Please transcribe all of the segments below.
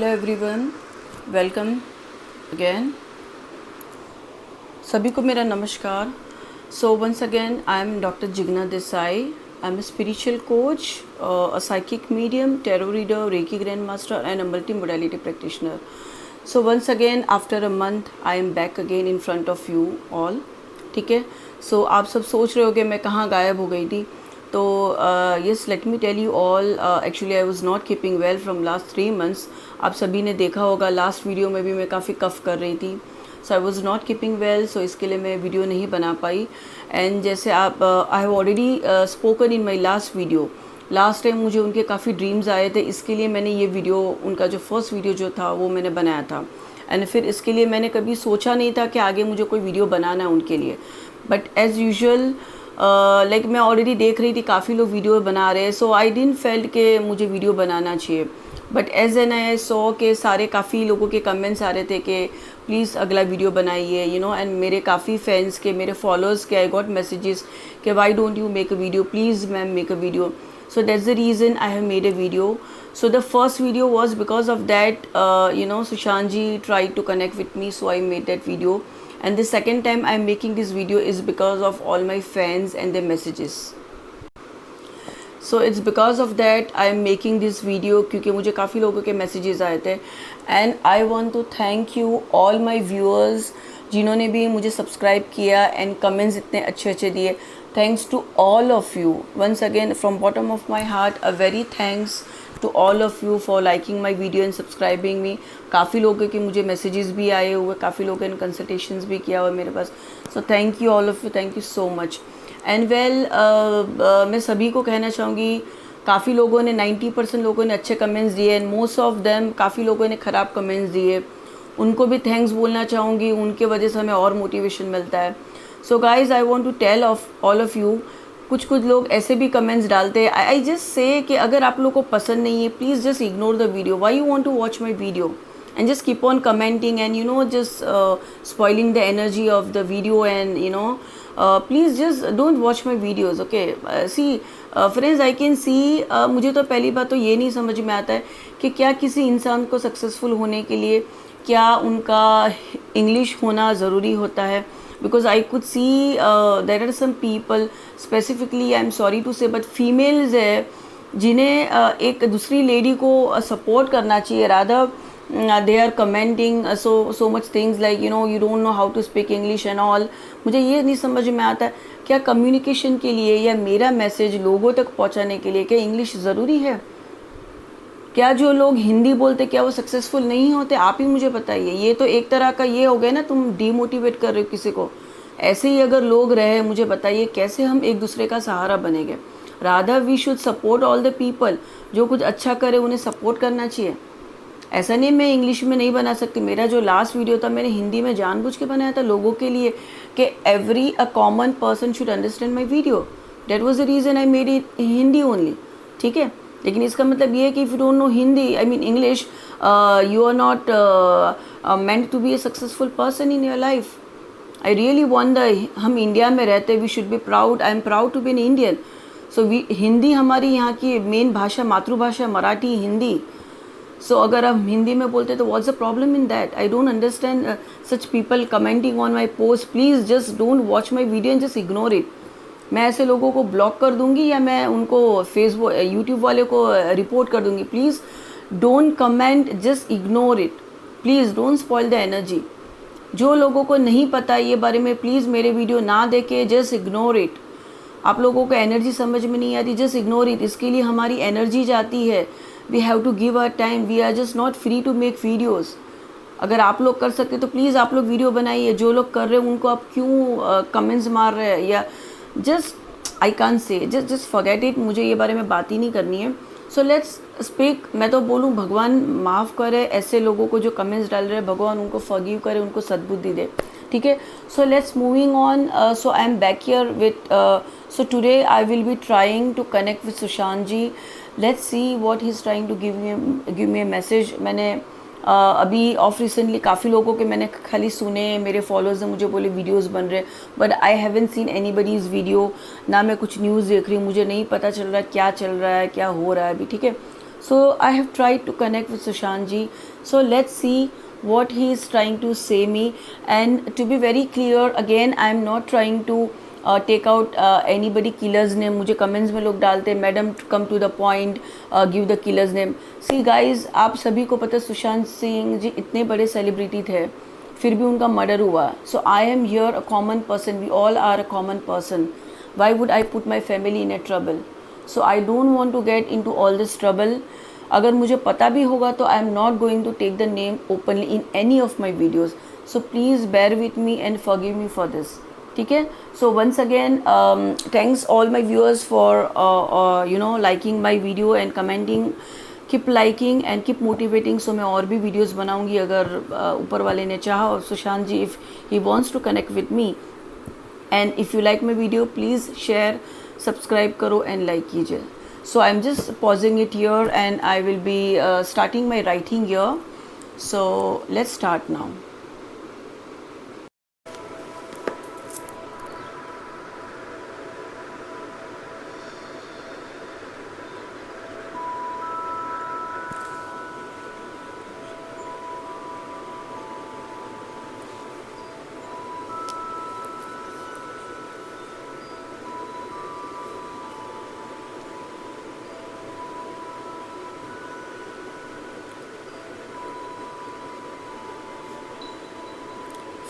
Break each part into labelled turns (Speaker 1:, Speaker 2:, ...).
Speaker 1: Hello everyone, welcome again. सभी को मेरा नमस्कार। So once again I am doctor Jigna Desai. I am a spiritual coach, a psychic medium, tarot reader, Reiki grandmaster and a multi-modality practitioner. So once again after a month I am back again in front of you all. ठीक है। सो आप सब सोच रहे होगे मैं कहाँ गायब हो गई थी। तो yes, let me tell you all, actually I was not keeping well from last 3 months। आप सभी ने देखा होगा लास्ट वीडियो में भी मैं काफ़ी कफ़ कर रही थी। So I was not keeping well, so इसके लिए मैं वीडियो नहीं बना पाई। एंड जैसे आप I have already spoken in my last video. Last time मुझे उनके काफ़ी ड्रीम्स आए थे, इसके लिए मैंने ये वीडियो, उनका जो फर्स्ट वीडियो जो था वो मैंने बनाया था। एंड फिर इसके लिए मैंने कभी सोचा नहीं था कि आगे मुझे कोई वीडियो बनाना है उनके लिए। बट एज़ यूजुअल लाइक मैं ऑलरेडी देख रही थी काफ़ी लोग वीडियो बना रहे हैं, सो आई डिडंट फेल्ट कि मुझे वीडियो बनाना चाहिए। But as an I saw के सारे काफ़ी लोगों के कमेंट्स आ रहे थे कि प्लीज़ अगला वीडियो बनाइए, यू नो। एंड मेरे काफ़ी फैंस के, मेरे फॉलोअर्स के आई गॉट मैसेजेस कि why don't you make a video, please ma'am make a video. So that's the reason I have made a video. So the first video was because of that, Sushant ji tried to connect with me, so I made that video. And the second time I'm making this video is because of all my fans and their messages. So it's because of that I am making this video, क्योंकि मुझे काफ़ी लोगों के messages आए थे। And I want to thank you all my viewers जिन्होंने भी मुझे सब्सक्राइब किया and comments इतने अच्छे अच्छे दिए। Thanks to all of you. Once again, from bottom of my heart, a very thanks to all of you for liking my video and subscribing me. काफ़ी लोगों के मुझे messages भी आए हुए, काफ़ी लोगों ने consultations भी किया हुआ मेरे पास। So thank you all of you, thank you so much. And well, मैं सभी को कहना चाहूँगी, काफ़ी लोगों ने 90% लोगों ने अच्छे कमेंट्स दिए and most of them काफ़ी लोगों ने ख़राब कमेंट्स दिए। उनको भी थैंक्स बोलना चाहूँगी, उनके वजह से हमें और मोटिवेशन मिलता है। So guys I want to tell all of you, कुछ लोग ऐसे भी कमेंट्स डालते हैं। आई जस्ट से कि अगर आप लोग को पसंद नहीं है, please just ignore the video. Why you want to watch my video and just keep on commenting and just spoiling the energy of the video and please just don't watch my videos, okay? See friends, I can see मुझे तो पहली बात तो ये नहीं समझ में आता है कि क्या किसी इंसान को सक्सेसफुल होने के लिए क्या उनका इंग्लिश होना ज़रूरी होता है। Because I could see there are some people, specifically I am sorry to say, but females है जिन्हें एक दूसरी लेडी को सपोर्ट करना चाहिए। rather they are commenting so much things like you don't know how to speak English and all। मुझे ये नहीं समझ में आता क्या कम्युनिकेशन के लिए या मेरा मैसेज लोगों तक पहुंचाने के लिए क्या इंग्लिश ज़रूरी है? क्या जो लोग हिंदी बोलते क्या वो सक्सेसफुल नहीं होते? आप ही मुझे बताइए। ये तो एक तरह का ये हो गया ना, तुम डीमोटिवेट कर रहे हो किसी को। ऐसे ही अगर लोग रहे, मुझे बताइए कैसे हम एक दूसरे का सहारा बनेंगे। Rather we should support all the people, जो कुछ अच्छा करे उन्हें सपोर्ट करना चाहिए। ऐसा नहीं मैं इंग्लिश में नहीं बना सकती। मेरा जो लास्ट वीडियो था मैंने हिंदी में जानबूझ के बनाया था लोगों के लिए कि every a common person should understand my video. That was the reason I made it Hindi only, ठीक है। लेकिन इसका मतलब ये है कि if you don't know Hindi, I mean English, you are not meant to be a successful person in your life. I really wonder, हम India में रहते, we should be proud, I am proud to be an Indian. So Hindi हमारी यहाँ की main भाषा, मातृभाषा मराठी, हिंदी। सो अगर हम हिंदी में बोलते तो what's the problem in that? I don't understand such people commenting on my post. Please just don't watch my video and just ignore it. मैं ऐसे लोगों को ब्लॉक कर दूंगी या मैं उनको फेसबुक यूट्यूब वाले को रिपोर्ट कर दूंगी। Please don't comment, just ignore it. Please don't spoil the energy. जो लोगों को नहीं पता ये बारे में, प्लीज़ मेरे वीडियो ना देखे, जस्ट इग्नोर इट। आप लोगों को एनर्जी समझ में नहीं आती, जस्ट इग्नोर इट। इसके लिए हमारी एनर्जी जाती है। We have to give our time, we are just not free to make videos. अगर आप लोग कर सकते तो प्लीज़ आप लोग वीडियो बनाइए। जो लोग कर रहे हैं उनको आप क्यों कमेंट्स मार रहे हैं? या just I can't say, just forget it. मुझे ये बारे में बात ही नहीं करनी है। So let's speak. मैं तो बोलूँ भगवान माफ़ करे ऐसे लोगों को जो कमेंट्स डाल रहे हैं, भगवान उनको फॉरगिव करे, उनको सद्बुद्धि दे, ठीक है। So let's moving on. So I am back here with so today I will be trying to connect with Sushant ji. Let's see what he is trying to give me a message. मैंने अभी of recently काफ़ी लोगों के मैंने खाली सुने, मेरे followers ने मुझे बोले वीडियोस बन रहे, but I haven't seen anybody's video. ना मैं कुछ न्यूज़ देख रही हूँ, मुझे नहीं पता चल रहा है क्या चल रहा है, क्या हो रहा है अभी, ठीक है। So I have tried to connect with Sushant ji. So let's see what he is trying to say me. And to be very clear, again, I am not trying to take out anybody killer's name. मुझे comments में लोग डालते हैं, madam come to the point, give the killer's name. See guys, आप सभी को पता है सुशांत सिंह जी इतने बड़े सेलिब्रिटी थे, फिर भी उनका मर्डर हुआ. So I am here a common person, we all are a common person. Why would I put my family in a trouble? So I don't want to get into all this trouble. अगर मुझे पता भी होगा तो I am not going to take the name openly in any of my videos. So please bear with me and forgive me for this. ठीक है. सो once again thanks all my viewers for liking my video and commenting. Keep liking and keep motivating. So मैं और भी videos बनाऊंगी अगर ऊपर वाले ने चाहा. और Sushant ji, if he wants to connect with me and if you like my video, please share, subscribe करो एंड लाइक कीजिए. So I am just pausing it here and I will be starting my writing here. So let's start now.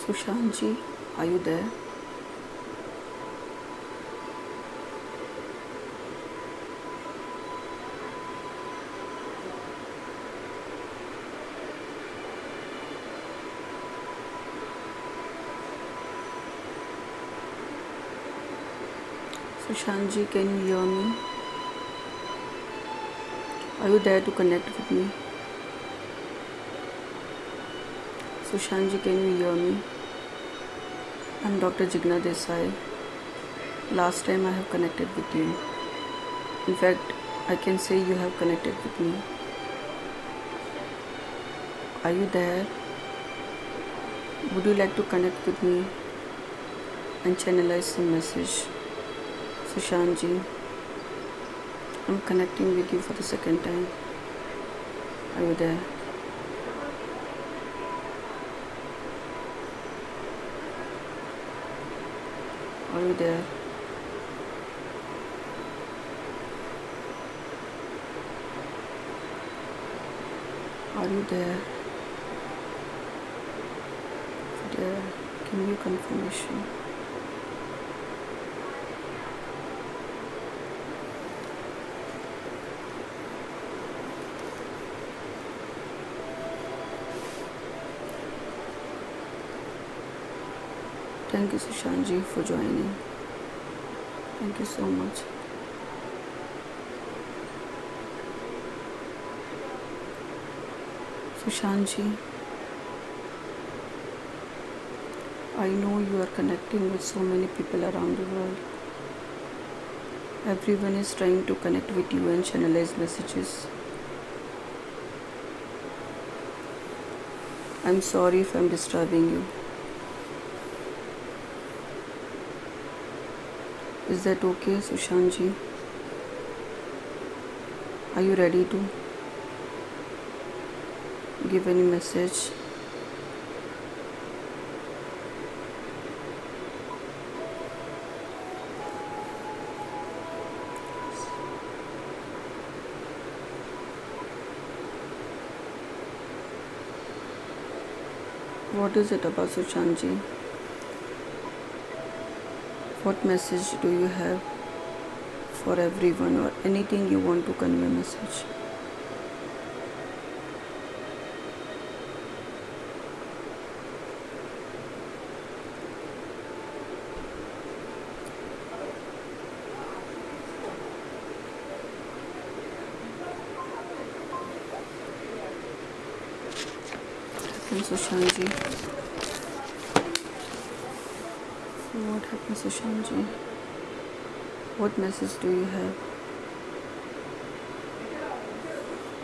Speaker 1: Sushant ji, are you there? Sushant ji, can you hear me? Are you there to connect with me? Sushant ji, can you hear me? I'm Dr.Jiggnna Desai. Last time I have connected with you. In fact, I can say you have connected with me. Are you there? Would you like to connect with me and channelize some message? Sushant ji, I'm connecting with you for the second time. Are you there? Are you there? Are you there? There. Give me confirmation. Thank you, Sushant ji, for joining. Thank you so much. Sushant ji, I know you are connecting with so many people around the world. Everyone is trying to connect with you and channelize messages. I'm sorry if I'm disturbing you. Is that okay, Sushant ji? Are you ready to give any message? What is it about, Sushant ji? What message do you have for everyone, or anything you want to convey message? Sushant ji, what happened, Sushant ji? What message do you have?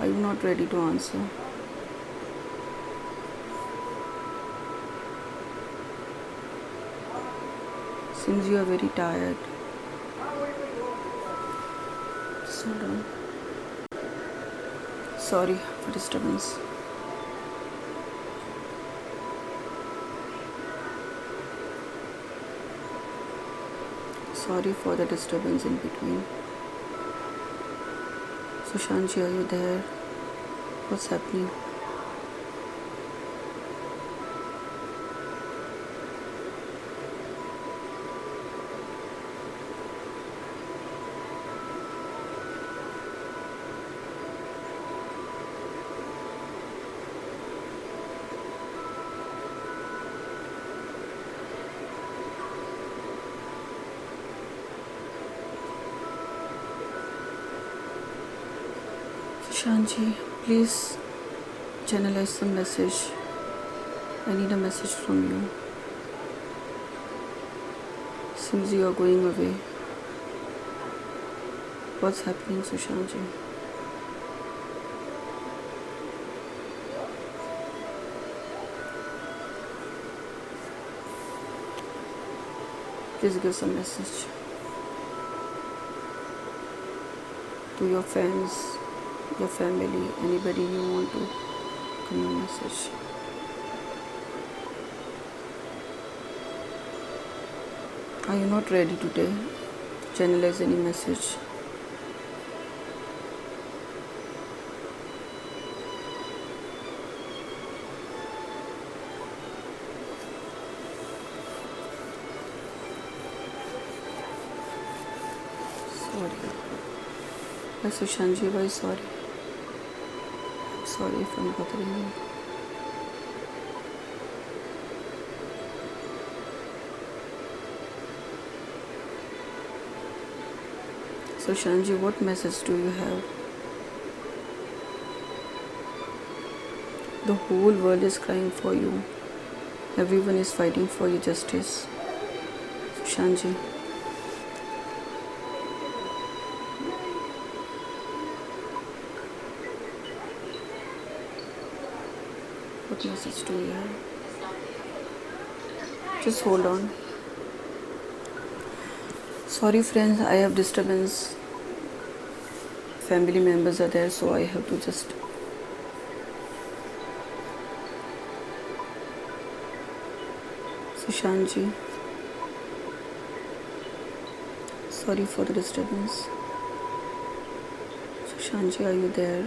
Speaker 1: Are you not ready to answer? Seems you are very tired. Just hold on. Sorry for disturbance. Sorry for the disturbance in between. Sushantji, are you there? What's happening? Sushantji, please channelize some message. I need a message from you. Seems you are going away. What's happening, Sushantji? Please give some message to your friends, your family, anybody you want to come a message. Are you not ready today? Channelize any message. Sorry. Why, Sushantji, why sorry? Sorry if I'm bothering you. Sushantji, what message do you have? The whole world is crying for you. Everyone is fighting for your justice. Sushantji. What message do you have? Just hold on. Sorry friends, I have disturbance. Family members are there, so I have to just... Sushantji. Sorry for the disturbance. Sushantji, are you there?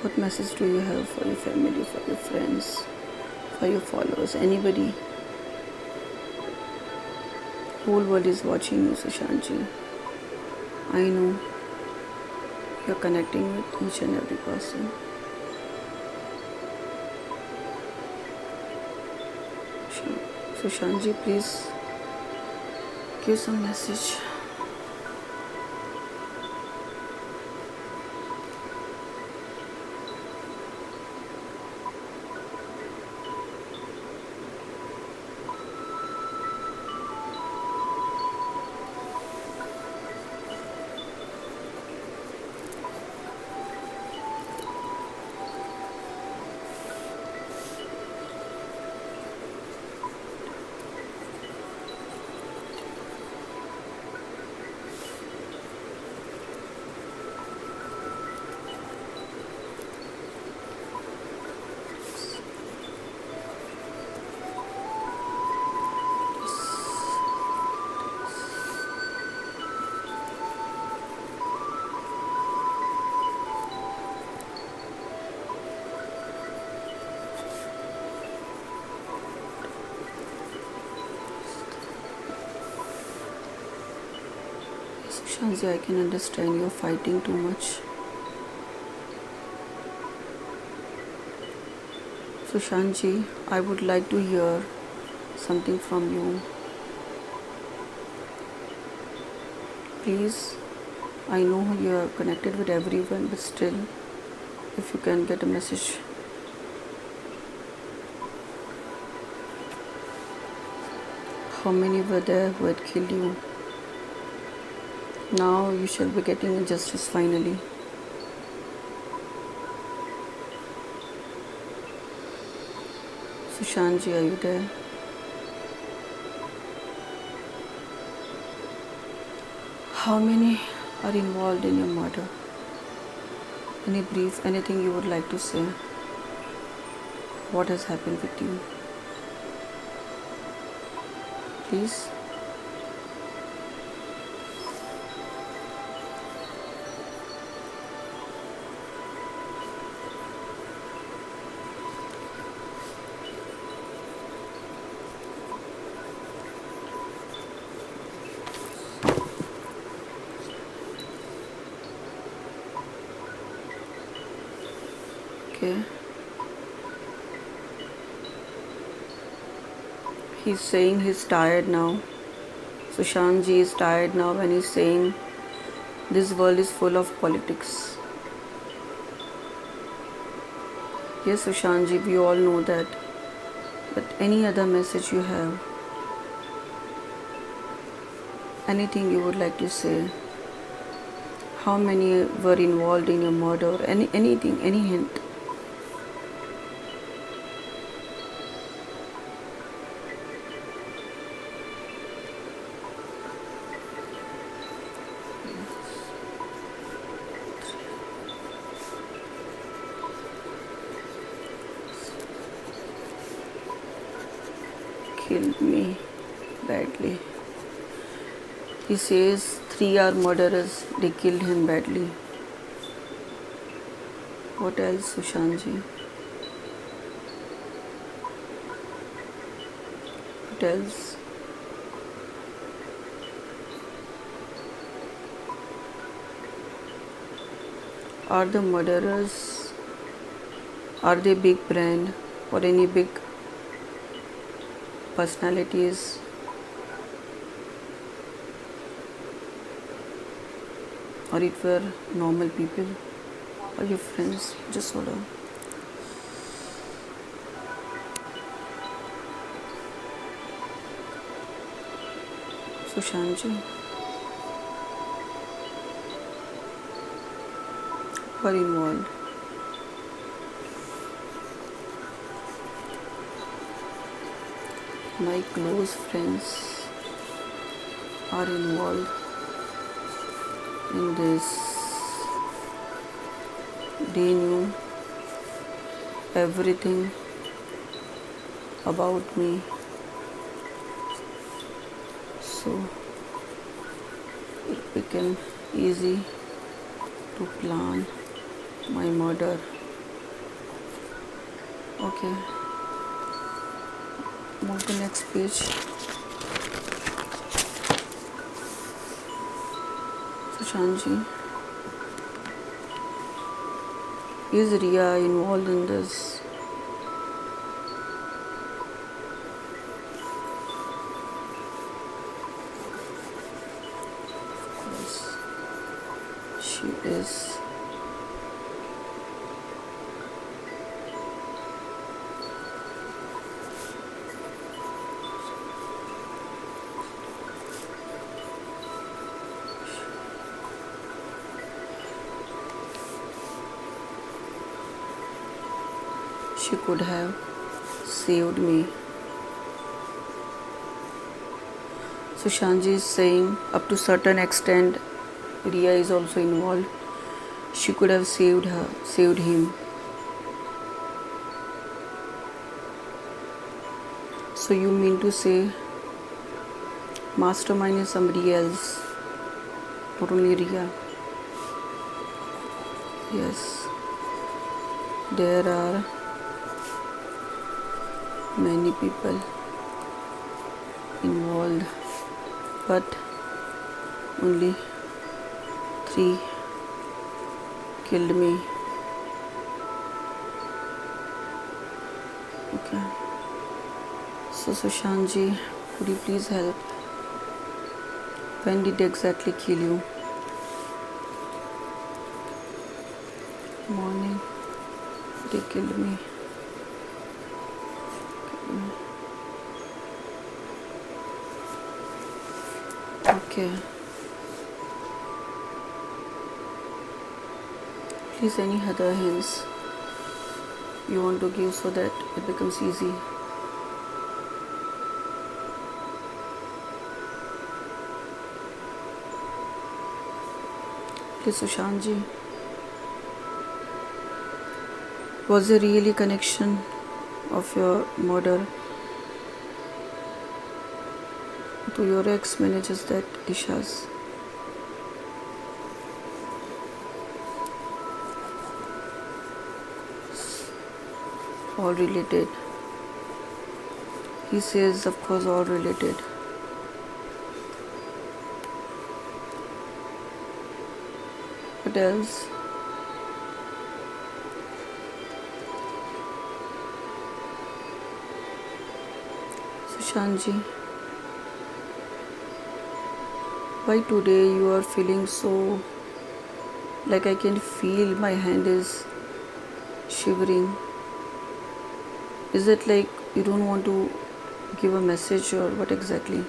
Speaker 1: What message do you have for your family, for your friends, for your followers, anybody? Whole world is watching you, Sushantji. I know you're connecting with each and every person. Sushantji, please give some message. Sushantji, I can understand you're fighting too much. Sushantji, I would like to hear something from you. Please, I know you are connected with everyone, but still, if you can get a message. How many were there who had killed you? Now you shall be getting justice finally. Sushantji, are you there? How many are involved in your murder? Any brief, anything you would like to say? What has happened with you? Please. Okay. He's saying he's tired now. Sushantji is tired now when he's saying this world is full of politics. Yes, Sushantji, we all know that. But any other message you have? Anything you would like to say? How many were involved in your murder? Anything, any hint? Killed me badly. He says 3 are murderers. They killed him badly. What else, Sushantji? What else? Are the murderers, are they big brand or any big personalities? Or it were normal people or your friends? Just hold on. Sushantji, who are involved? My close friends are involved in this. They knew everything about me, so it became easy to plan my murder. Okay, move to the next page. Sushantji, is Riya involved in this? Yes, she is. She could have saved me. Sushantji is saying up to certain extent Riya is also involved. She could have saved him. So you mean to say mastermind is somebody else, not only Riya? Yes, there are many people involved, but only 3 killed me. Okay. So Sushantji, could you please help? When did they exactly kill you? Morning. They killed me. Okay. Please, any other hints you want to give so that it becomes easy? Please, Sushantji. Was there really connection of your murder to your ex-manager's that Isha's? All related. He says, of course, all related. What else? Sushanji, why today you are feeling so, like I can feel my hand is shivering? Is it like you don't want to give a message, or what exactly?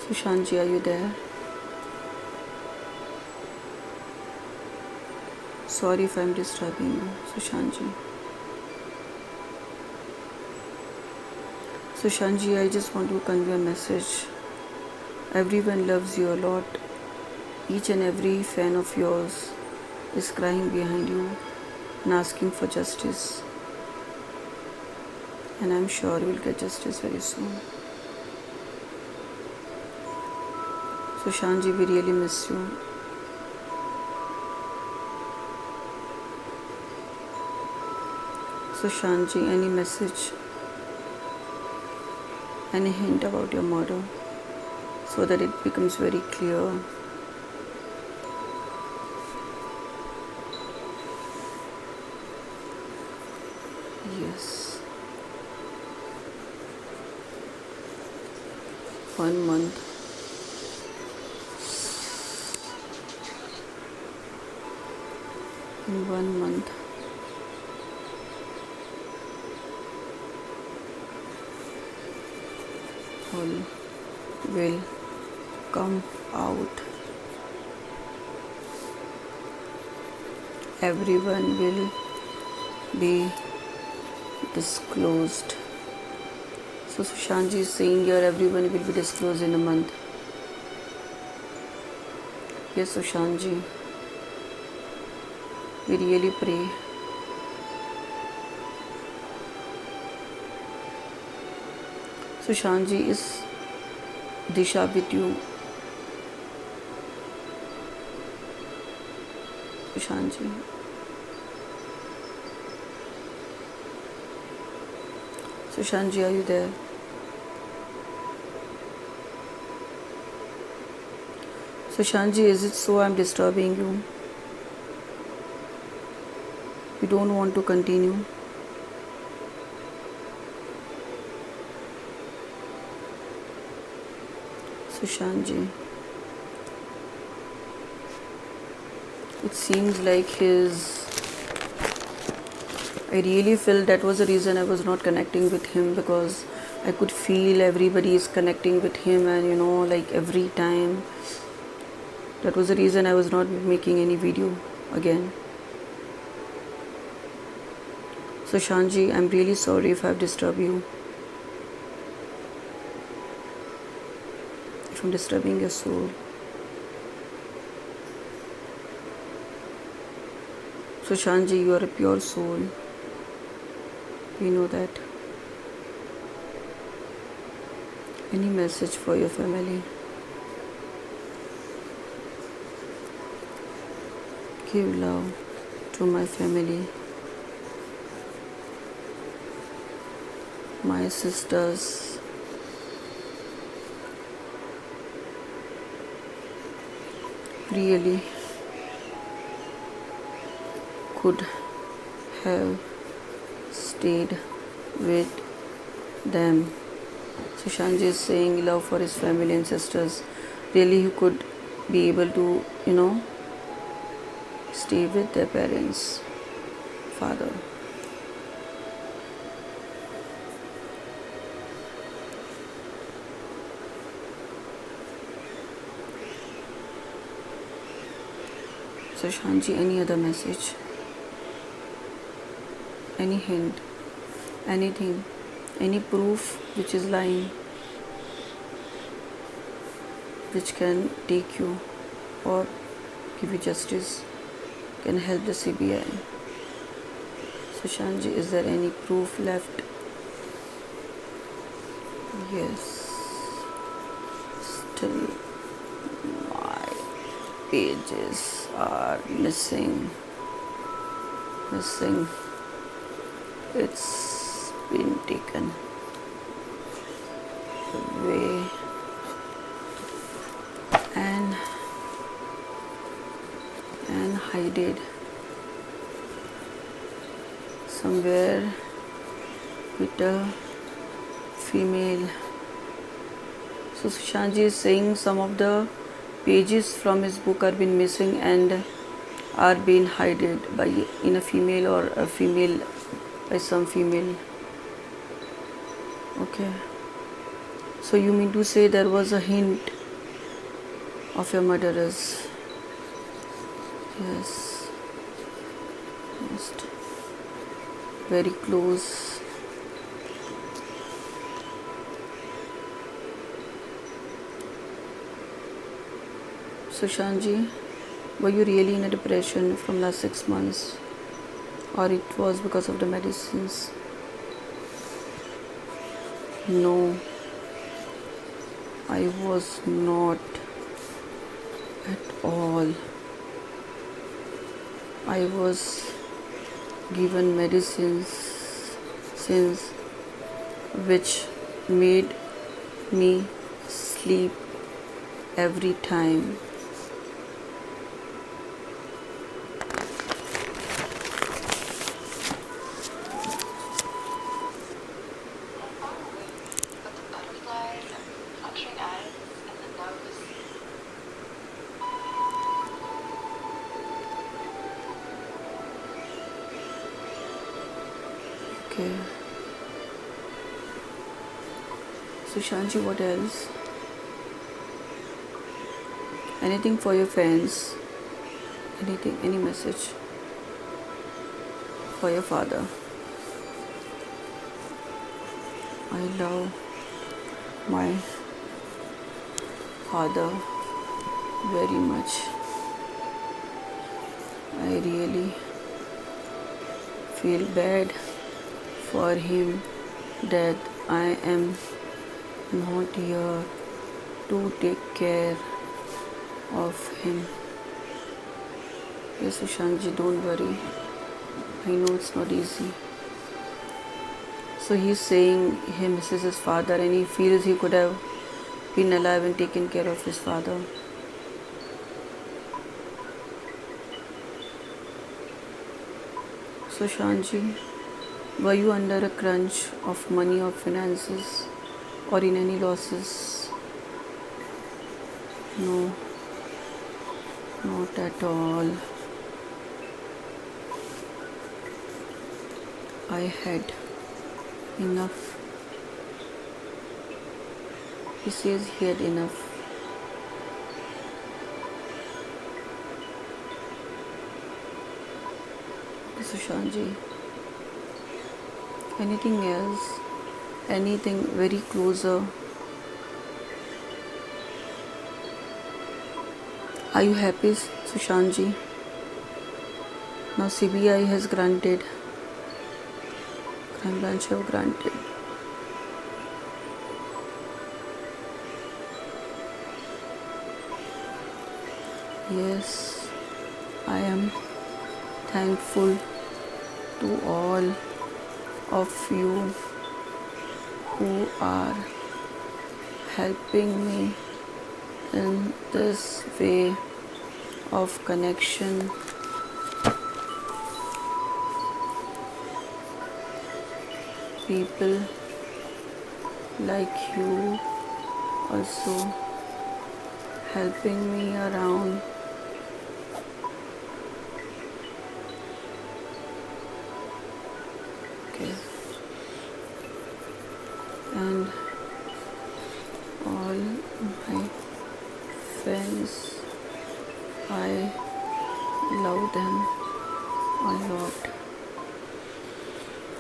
Speaker 1: Sushanji, are you there? Sorry if I'm disturbing you, Sushanji. Sushanji, I just want to convey a message. Everyone loves you a lot. Each and every fan of yours is crying behind you and asking for justice. And I'm sure you will get justice very soon. Sushanji, we really miss you. Sushanji, any message, any hint about your murder, so that it becomes very clear? Yes. 1 month. In 1 month. All will come out. Everyone will be disclosed. So Sushanji is saying here everyone will be disclosed in a month. Yes, Sushanji. We really pray. Sushanji, is Disha with you? Sushanji. Sushanji, are you there? Sushanji, is it so I'm disturbing you? You don't want to continue? Sushanji, it seems like I really felt that was the reason I was not connecting with him, because I could feel everybody is connecting with him, and like every time. That was the reason I was not making any video again. So Shanji, I'm really sorry if I've disturbed you. If I'm disturbing your soul. So Shanji, you are a pure soul. We know that. Any message for your family? Give love to my family, my sisters, really could have stayed with them. So Shanji is saying love for his family and sisters. Really, he could be able to, stay with their parents, father. So Shanji, any other message? Any hint? Anything? Any proof which is lying, which can take you or give you justice, can help the CBI? So Shanji, is there any proof left? Yes. Still my pages are missing. It's been taken away, and hidden somewhere with a female. So Sushant ji is saying some of the pages from his book are been missing and are being hidden by in a female or a female by some female. Okay. So you mean to say there was a hint of your murderers? Yes. Just very close. Sushant ji, were you really in a depression from last 6 months, or it was because of the medicines? No, I was not at all. I was given medicines since which made me sleep every time. Okay. Sushant ji, what else? Anything for your fans? Anything, any message for your father? I love my father very much. I really feel bad for him that I am not here to take care of him. Yes, Sushant ji, don't worry. I know it's not easy. So he's saying he misses his father and he feels he could have been alive and taken care of his father. Sushant ji, were you under a crunch of money or finances or in any losses? No, not at all. I had enough. He says he had enough. Sushant ji, anything else? Anything very closer? Are you happy, Sushant ji? Now CBI has granted, crime branch have granted. Yes, I am thankful to all of you who are helping me in this way of connection. People like you also helping me around. Okay. And all my friends, I love them a lot.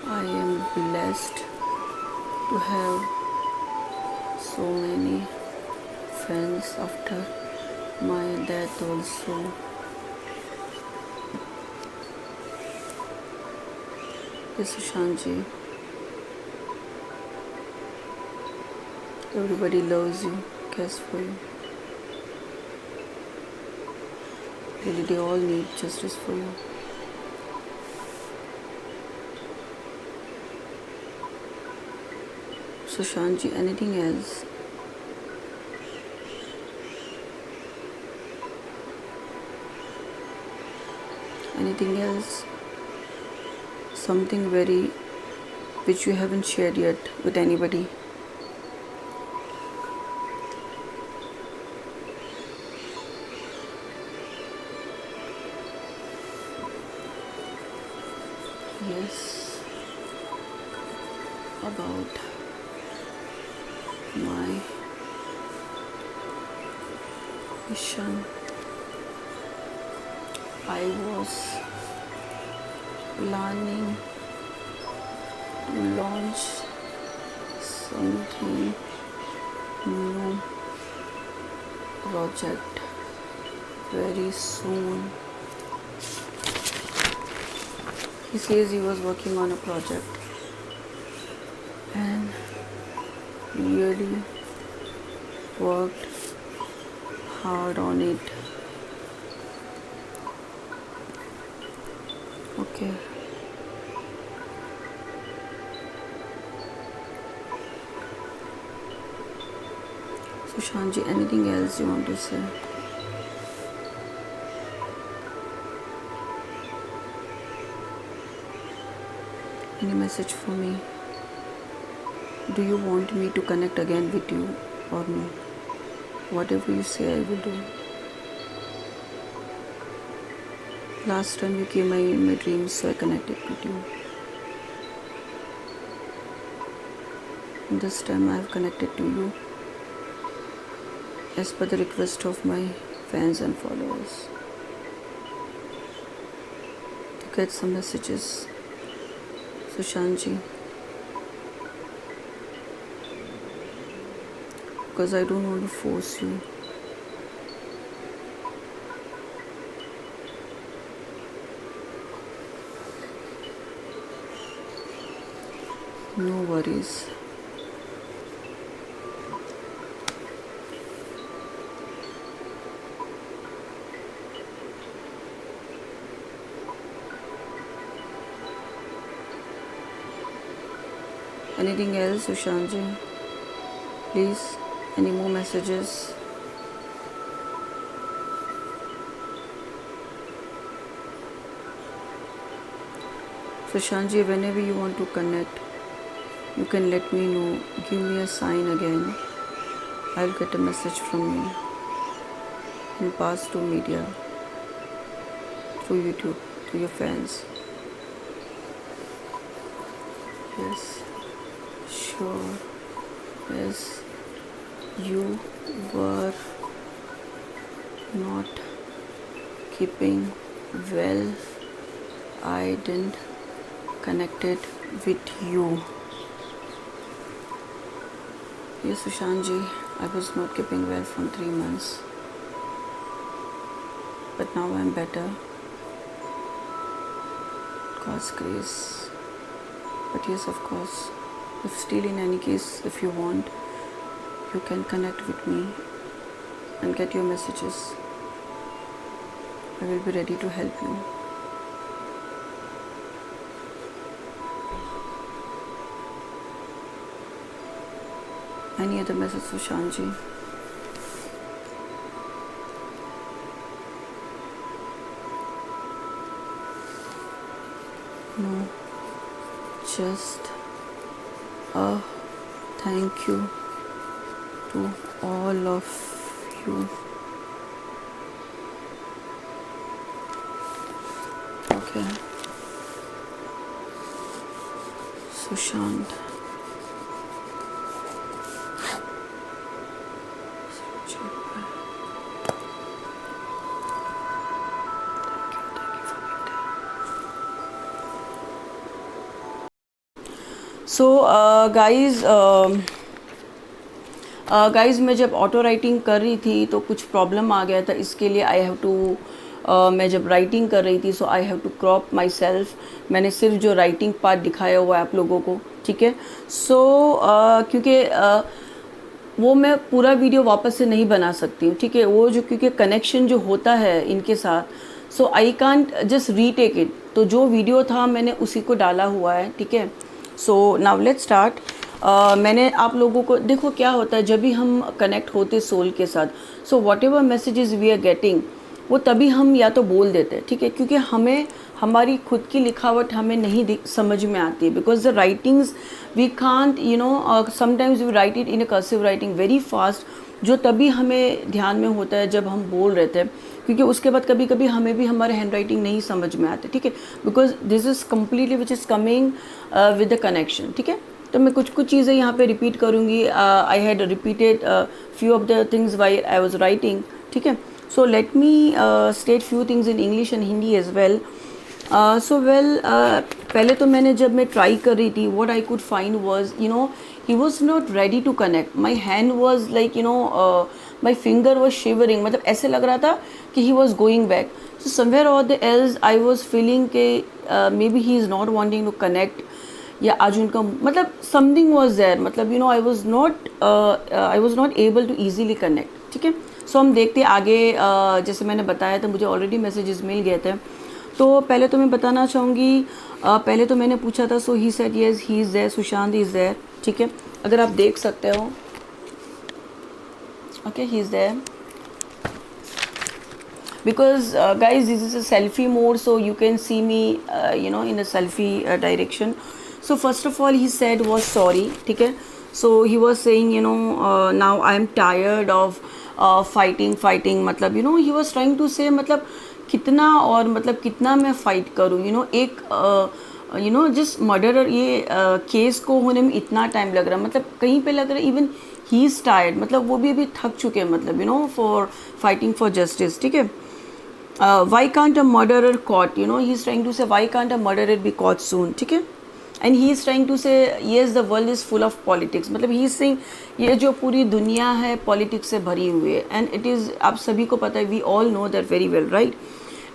Speaker 1: I am blessed to have so many friends after my death also. Yes, Sushant ji, everybody loves you, cares for you. Really, they all need justice for you. Sushant ji, anything else? Anything else? Something very which you haven't shared yet with anybody? Yes, about my mission. I was planning to launch something new project very soon. He says he was working on a project and really worked hard on it. Okay. Sushant ji, anything else you want to say? Any message for me? Do you want me to connect again with you or no? Whatever you say, I will do. Last time you came in my dreams, so I connected with you. This time I have connected to you as per the request of my fans and followers to get some messages. Sushant ji, because I don't want to force you. No worries. Anything else, Sushant ji? Please, any more messages? Sushant ji, whenever you want to connect, you can let me know. Give me a sign again. I'll get a message from you and pass to media, through YouTube, to your fans. Yes, sure. Yes, you were not keeping well. I didn't connected with you. Yes, Sushant ji, I was not keeping well from 3 months, but now I'm better. God's grace. But yes, of course, if still in any case, if you want, you can connect with me and get your messages. I will be ready to help you. Any other message, Sushant ji? No, just a thank you to all of you. Okay, Sushant. So guys मैं जब auto writing कर रही थी तो कुछ problem आ गया था, इसके लिए आई हैव टू मैं जब राइटिंग कर रही थी so I have to crop myself. मैंने सिर्फ जो राइटिंग पार्ट दिखाया हुआ है आप लोगों को, ठीक है. सो क्योंकि वो मैं पूरा वीडियो वापस से नहीं बना सकती हूँ, ठीक है. वो जो क्योंकि कनेक्शन जो होता है इनके साथ, so I can't just retake it. तो जो वीडियो था मैंने उसी को डाला हुआ है, ठीक है. So now let's start. मैंने आप लोगों को, देखो क्या होता है जब भी हम कनेक्ट होते सोल के साथ, so whatever messages we are getting, वो तभी हम या तो बोल देते हैं, ठीक है, क्योंकि हमें हमारी खुद की लिखावट हमें नहीं समझ में आती है, because the writings we can't sometimes we write it in a cursive writing very fast, जो तभी हमें ध्यान में होता है जब हम बोल रहे थे, क्योंकि उसके बाद कभी कभी हमें भी हमारे हैंड राइटिंग नहीं समझ में आते, ठीक है, because this is completely which is coming with the connection, ठीक है। तो मैं कुछ चीज़ें यहाँ पे रिपीट करूँगी. I had repeated few of the things why I was writing, ठीक है. So let me state few things in English and Hindi as well. पहले तो मैंने जब मैं ट्राई कर रही थी, what I could find was, he was not ready to connect. My hand was like, my finger was shivering. मतलब ऐसे लग रहा था कि he was going back. So somewhere or the else I was feeling कि maybe he is not wanting to connect. या आज उनका मतलब something was there. मतलब I was not able to easily connect. ठीक है. सो हम देखते आगे. जैसे मैंने बताया था, मुझे ऑलरेडी मैसेजेस मिल गए थे. तो पहले तो मैं बताना चाहूँगी, पहले तो मैंने पूछा था, so he said yes he is there, Sushant is there, ठीक है, अगर आप देख सकते हो. Okay, he is there. Because guys this is a selfie mode, so you can see me in a selfie direction. So first of all he said was sorry, ठीक है. So he was saying now I am tired of fighting, मतलब he was trying to से, मतलब कितना और मतलब कितना मैं फाइट करूँ, एक जिस मर्डरर ये केस को होने में इतना टाइम लग रहा है, मतलब कहीं पे लग रहा है इवन ही इज़ टायर्ड, मतलब वो भी अभी थक चुके हैं, मतलब फॉर फाइटिंग फॉर जस्टिस, ठीक है. Why can't a murderer caught, he is trying to say why can't a murderer be caught soon, ठीक है. And he is trying to say yes the world is full of politics, मतलब he is saying ये जो पूरी दुनिया है politics से भरी हुई है. एंड इट इज़, आप सभी को पता है, we all know that very well, right.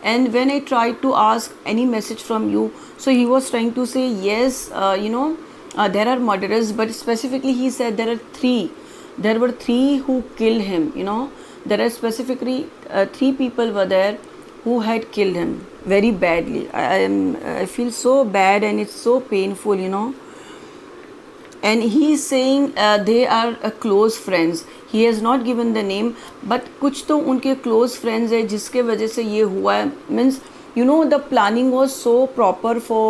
Speaker 1: And when I try to ask any message from you, so he was trying to say yes there are murderers, but specifically he said there were three who killed him, there are specifically 3 people were there who had killed him very badly. I feel so bad and it's so painful, and he is saying they are close friends. He has not given the name, but कुछ तो उनके close friends है जिसके वजह से ये हुआ है. Means the planning was so proper for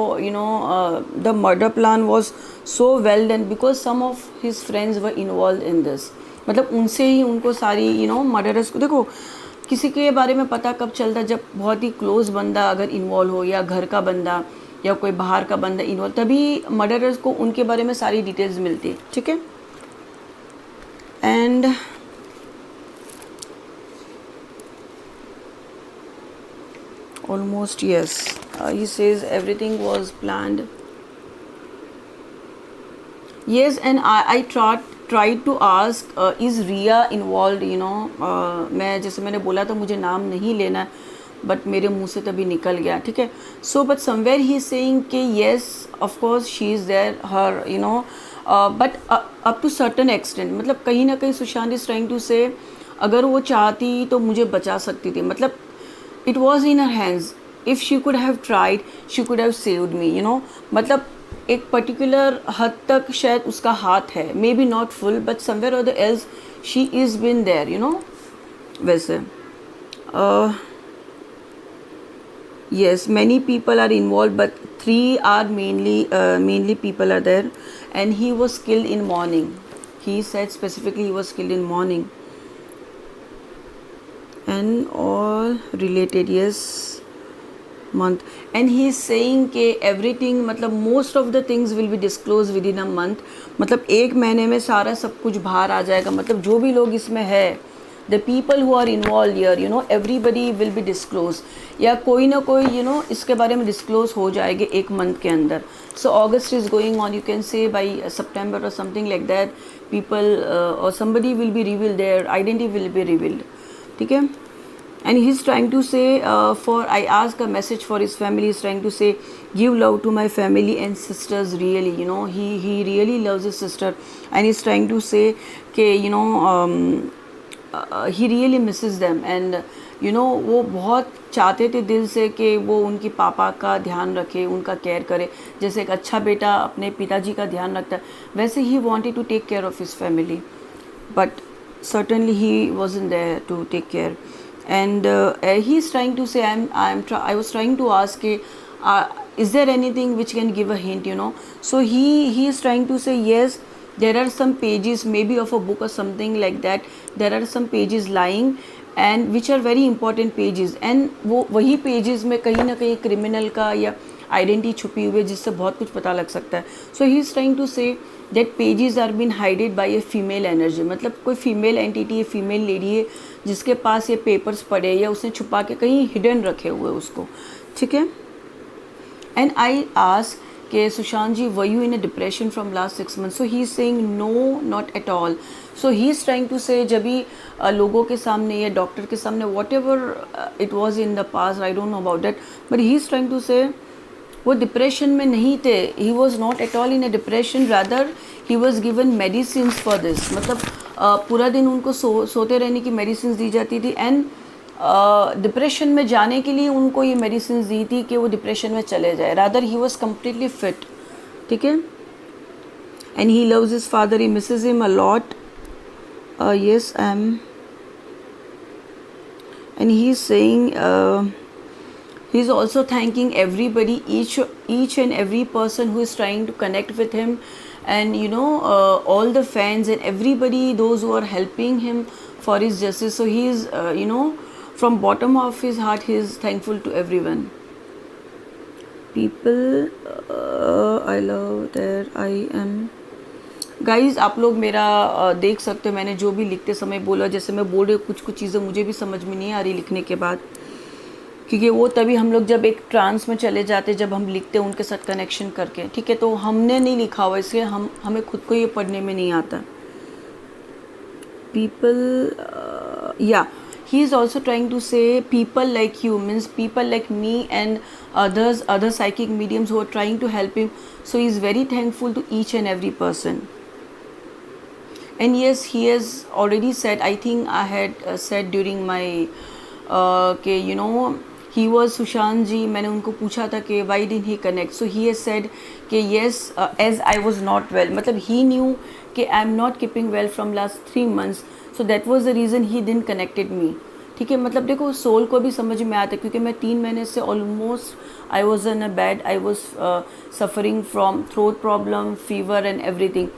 Speaker 1: the murder plan was so well done because some of his friends were involved in this. मतलब उनसे ही उनको सारी मर्डरर्स को, देखो किसी के बारे में पता कब चलता, जब बहुत ही क्लोज बंदा अगर इन्वॉल्व हो या घर का बंदा या कोई बाहर का बंदा इन्वॉल्व, तभी मर्डरर्स को उनके बारे में सारी डिटेल्स मिलती है, ठीक है. And almost yes, he says everything was planned. Yes, and I tried to ask is Riya involved, मैं जैसे मैंने बोला था मुझे नाम नहीं लेना है, बट मेरे मुंह से तभी निकल गया, ठीक है. So but somewhere he is saying कि yes of course she is there, her but up to certain extent, मतलब कहीं ना कहीं सुशांत इज ट्राइंग टू से अगर वो चाहती तो मुझे बचा सकती थी, मतलब it was in her hands. If she could have tried, she could have saved me, मतलब एक पर्टिकुलर हद तक शायद उसका हाथ है, maybe not full, but somewhere और the else she is been there, वैसे. yes, many people are involved, but 3 are mainly people are there, and he was killed in morning. He said specifically he was killed in morning. And all related, yes, month. And he is saying कि everything, मतलब most of the things will be disclosed within a month. मतलब 1 महीने में सारा सब कुछ बाहर आ जाएगा, मतलब जो भी लोग इसमें है, the people who are involved here, everybody will be disclosed, या कोई ना कोई इसके बारे में disclose हो जाएंगे 1 month के अंदर. So August is going on, you can say by September or something like that, people or somebody will be revealed, their identity will be revealed, ठीक है. And he's trying to say I asked a message for his family. He's trying to say, give love to my family and sisters, really, he really loves his sister, and he's trying to say कि he really misses them, and वो बहुत चाहते थे दिल से कि वो उनकी पापा का ध्यान रखे, उनका केयर करे, जैसे एक अच्छा बेटा अपने पिताजी का ध्यान रखता है, वैसे he wanted to take care of his family, but certainly he wasn't there to take care. and he is trying to say, I was trying to ask, is there anything which can give a hint, so he is trying to say, yes, there are some pages maybe of a book or something like that, there are some pages lying and which are very important pages, and वो वही pages में कहीं ना कहीं criminal का या identity छुपी हुई है जिससे बहुत कुछ पता लग सकता है. So he is trying to say that pages are been hided by a female energy, मतलब कोई फीमेल एंटिटी है, फीमेल लेडी है जिसके पास ये पेपर्स पड़े या उसने छुपा के कहीं हिडन रखे हुए उसको. ठीक है. एंड आई आस्क कि Sushant ji, were you in a depression from last 6 months? So he is saying no, not at all. So he is trying to say जब भी लोगों के सामने या डॉक्टर के सामने whatever it was in the past, I don't know about that, but he is trying to say वो depression में नहीं थे. He was not at all in a depression, rather he was given medicine for this. मतलब पूरा दिन उनको सोते रहने की मेडिसिन दी जाती थी एंड डिप्रेशन में जाने के लिए उनको ये मेडिसिन दी थी कि वो डिप्रेशन में चले जाए. Rather he was completely fit. ठीक है. And he loves his father, he Mrs him a lot. Yes I am. And he is saying he is also thanking everybody, each and every person who is trying to connect with him, and all the fans and everybody, those who are helping him for his justice. So he is from bottom of his heart he is thankful to everyone. People, I love there I am. Guys आप लोग मेरा देख सकते हो, मैंने जो भी लिखते समय बोला, जैसे मैं बोल रही हूँ कुछ चीज़ें मुझे भी समझ में नहीं आ रही लिखने के बाद, क्योंकि वो तभी हम लोग जब एक ट्रांस में चले जाते, जब हम लिखते हैं उनके साथ कनेक्शन करके. ठीक है. तो हमने नहीं लिखा हुआ, इसलिए हमें खुद को ये पढ़ने में नहीं आता. पीपल, या he is also trying to say people like you, means people like me and other psychic mediums who are trying to help him. So he is very thankful to each and every person. And yes, he has already said, I think I had said during my कि he was Sushant जी, मैंने उनको पूछा था कि why didn't he connect. So he has said कि yes, as I was not well, मतलब he knew कि I am not keeping well from last 3 months, so that was the reason he didn't connected me. ठीक है. मतलब देखो soul को भी समझ में आता है, क्योंकि मैं 3 महीने से almost I was in a bed, I was suffering from throat problem, fever and everything.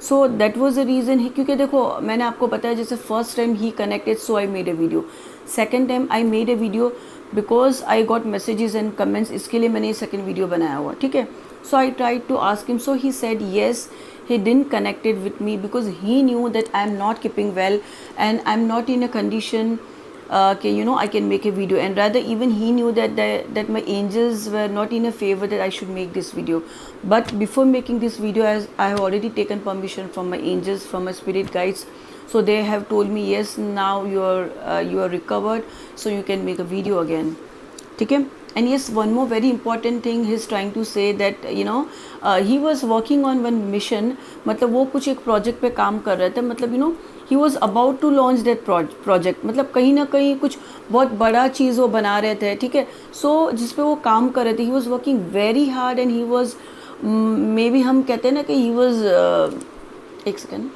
Speaker 1: So that was the reason. क्योंकि देखो मैंने आपको बताया, जैसे first time he connected, so I made a video. Second time I made a video because I got messages and comments, इसके लिए मैंने ये सेकेंड वीडियो बनाया हुआ. ठीक है. So I try to ask him. So he said yes, he didn't connected with me because he knew that I am not keeping well and I am not in a condition I can make a video, and rather even he knew that my angels were not in a favor that I should make this video. But before making this video, as I have already taken permission from my angels, from my spirit guides, so they have told me yes, now you are recovered, so you can make a video again. ठीक है. And yes, one more very important thing he is trying to say that he was working on one mission, मतलब वो कुछ एक project पे काम कर रहे थे, मतलब he was about to launch that project, मतलब कहीं ना कहीं कुछ बहुत बड़ा चीज़ वो बना रहे थे. ठीक है. सो जिस पे वो काम कर रहे थे, he was working very hard and he was maybe हम कहते हैं ना कि he was एक second.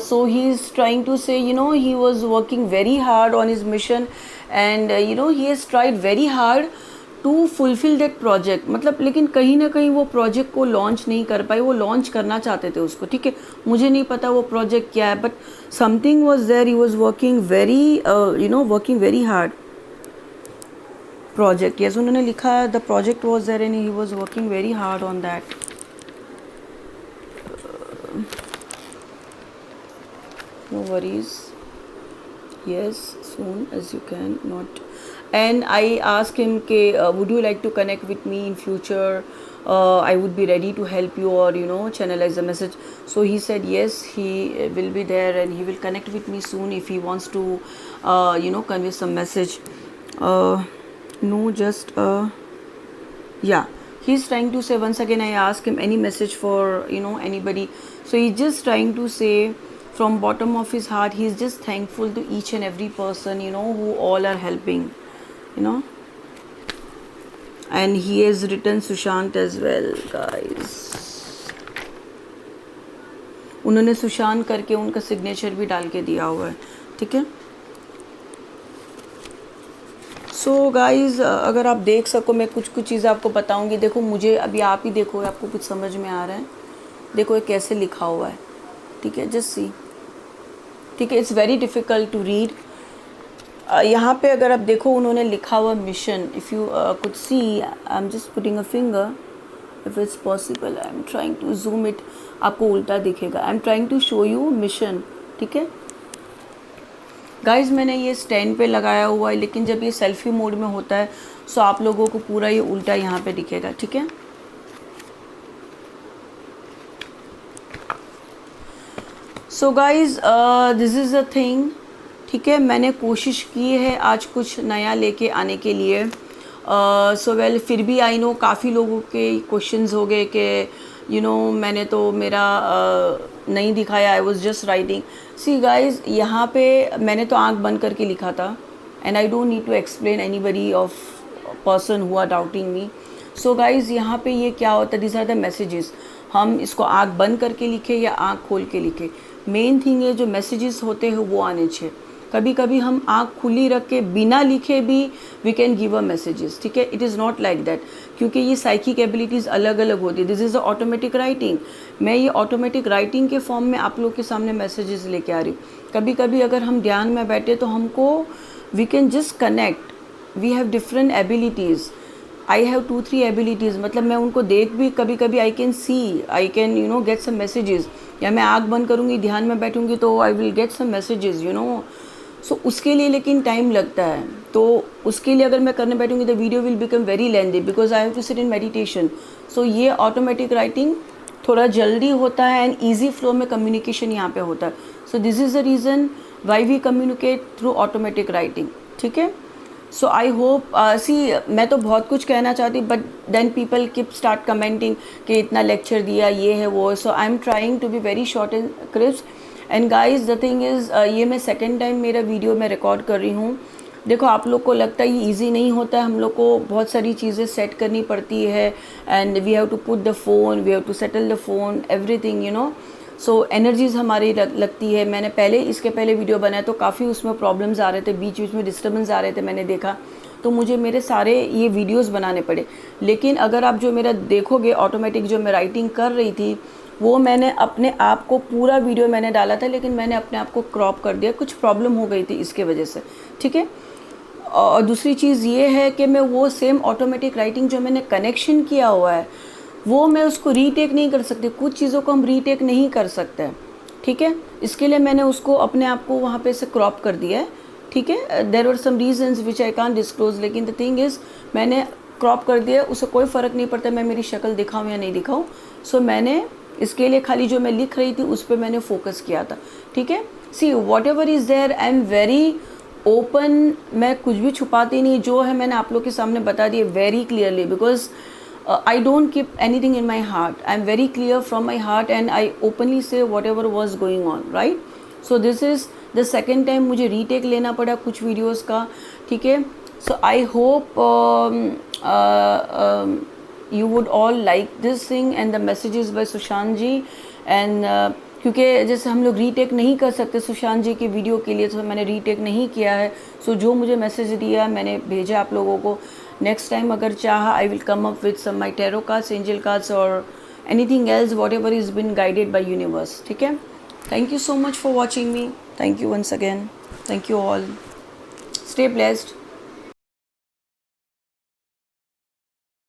Speaker 1: So he is trying to say he was working very hard on his mission, and he has tried very hard to fulfill that project. मतलब लेकिन कहीं ना कहीं वो प्रोजेक्ट को लॉन्च नहीं कर पाए. वो लॉन्च करना चाहते थे उसको. ठीक है. मुझे नहीं पता वो प्रोजेक्ट क्या है, but something was there. He was working very hard. Project, yes, उन्होंने लिखा the project was there and he was working very hard on that. No worries. Yes, soon as you can. Not. And I asked him ke would you like to connect with me in future? I would be ready to help you, or channelize the message. So he said yes, he will be there and he will connect with me soon if he wants to convey some message. No, just yeah, he's trying to say, once again I asked him any message for anybody. So he's just trying to say from bottom of his heart, he is just thankful to each and every person who all are helping, and he has written Sushant as well, guys. उन्होंने सुशांत करके उनका signature भी डाल के दिया हुआ है. ठीक है. सो गाइज़, अगर आप देख सको, मैं कुछ कुछ चीज़ें आपको बताऊंगी। देखो, मुझे अभी आप ही देखो, आपको कुछ समझ में आ रहा है? देखो ये कैसे लिखा हुआ है, ठीक है, जस्ट सी, ठीक है, it's very difficult to read. यहाँ पे अगर आप देखो, उन्होंने लिखा हुआ mission, if you could see, I am just putting a finger, if it's possible, I am trying to zoom it, आपको उल्टा दिखेगा। I am trying to show you mission, ठीक है गाइज। मैंने ये स्टैंड पे लगाया हुआ है, लेकिन जब ये सेल्फी मोड में होता है सो आप लोगों को पूरा ये उल्टा यहाँ पे दिखेगा, ठीक है। So guys, this is a thing, ठीक है। मैंने कोशिश की है आज कुछ नया लेके आने के लिए। सो वेल, फिर भी आई नो काफ़ी लोगों के क्वेश्चंस हो गए कि यू नो मैंने तो मेरा नहीं दिखाया, I was just writing. See guys, यहाँ पे मैंने तो आंख बंद करके लिखा था, and I don't need to explain anybody of person who are doubting me. So guys, यहाँ पे ये क्या होता है, दिस आर द मैसेजेस। हम इसको आंख बंद करके लिखे या आंख खोल के लिखे, मेन थिंग है जो मैसेजेस होते हैं वो आने चाहिए। कभी कभी हम आँख खुली रख के बिना लिखे भी we can give a messages, ठीक है। It is not like that, क्योंकि ये साइकिक एबिलिटीज़ अलग अलग होती है। This is a automatic writing. मैं ये ऑटोमेटिक राइटिंग के फॉर्म में आप लोग के सामने मैसेजेस लेके आ रही हूँ। कभी कभी अगर हम ध्यान में बैठे तो हमको we can just connect, we have different abilities. I have 2-3 abilities, मतलब मैं उनको देख भी कभी कभी I can see, I can you know get some messages, या मैं आँख बंद करूँगी ध्यान में बैठूँगी तो I will get some messages, you know. सो उसके लिए लेकिन टाइम लगता है, तो उसके लिए अगर मैं करने बैठूँगी the video will become very lengthy because I have to sit in meditation. So ये ऑटोमेटिक राइटिंग थोड़ा जल्दी होता है एंड ईजी फ्लो में कम्युनिकेशन यहाँ पे होता है। So this is the reason why we communicate through automatic writing, ठीक है। सो आई होप, सी मैं तो बहुत कुछ कहना चाहती, but then people keep start commenting कि इतना लेक्चर दिया, ये है वो। So I am trying to be very short and crisp. And guys, the thing is, ये मैं सेकेंड टाइम मेरा वीडियो मैं रिकॉर्ड कर रही हूँ। देखो, आप लोग को लगता है ये ईजी नहीं होता है, हम लोग को बहुत सारी चीज़ें सेट करनी पड़ती है, and we have to put the phone, we have to settle the phone, everything, you know. So energies हमारी लगती है। मैंने इसके पहले वीडियो बनाया तो काफ़ी उसमें प्रॉब्लम्स आ रहे थे, बीच बीच में डिस्टर्बेंस आ रहे थे, मैंने देखा, तो मुझे मेरे सारे ये वीडियोस बनाने पड़े। लेकिन अगर आप जो मेरा देखोगे ऑटोमेटिक जो मैं राइटिंग कर रही थी, वो मैंने अपने आप को पूरा वीडियो मैंने डाला था, लेकिन मैंने अपने आप को क्रॉप कर दिया, कुछ प्रॉब्लम हो गई थी इसके वजह से, ठीक है। और दूसरी चीज़ ये है कि मैं वो सेम ऑटोमेटिक राइटिंग जो मैंने कनेक्शन किया हुआ है वो मैं उसको रीटेक नहीं कर सकती। कुछ चीज़ों को हम रीटेक नहीं कर सकते, ठीक है। इसके लिए मैंने उसको अपने आप को वहाँ पे से क्रॉप कर दिया है, ठीक है। There are some reasons which I can't disclose, लेकिन द थिंग इज़ मैंने क्रॉप कर दिया, उससे कोई फ़र्क नहीं पड़ता मैं मेरी शक्ल दिखाऊँ या नहीं दिखाऊँ। सो मैंने इसके लिए खाली जो मैं लिख रही थी उस पर मैंने फोकस किया था, ठीक है। See whatever is there, I am very open, मैं कुछ भी छुपाती नहीं, जो है मैंने आप लोग के सामने बता दिया very clearly, because I don't keep anything in my heart. I'm very clear from my heart and I openly say whatever was going on, right? So this is the second time मुझे retake लेना पड़ा कुछ videos का, ठीक है। So I hope you would all like this thing and the messages by Sushant ji, and क्योंकि जैसे हम लोग रीटेक नहीं कर सकते सुशांत जी के वीडियो के लिए, तो मैंने रीटेक नहीं किया है। सो जो मुझे मैसेज दिया मैंने भेजा आप लोगों को। नेक्स्ट टाइम अगर चाहा I will come up with some my tarot cards, angel cards और anything else whatever is been guided by universe, ठीक है। Thank you so much for watching me, thank you once again, thank you all, stay blessed.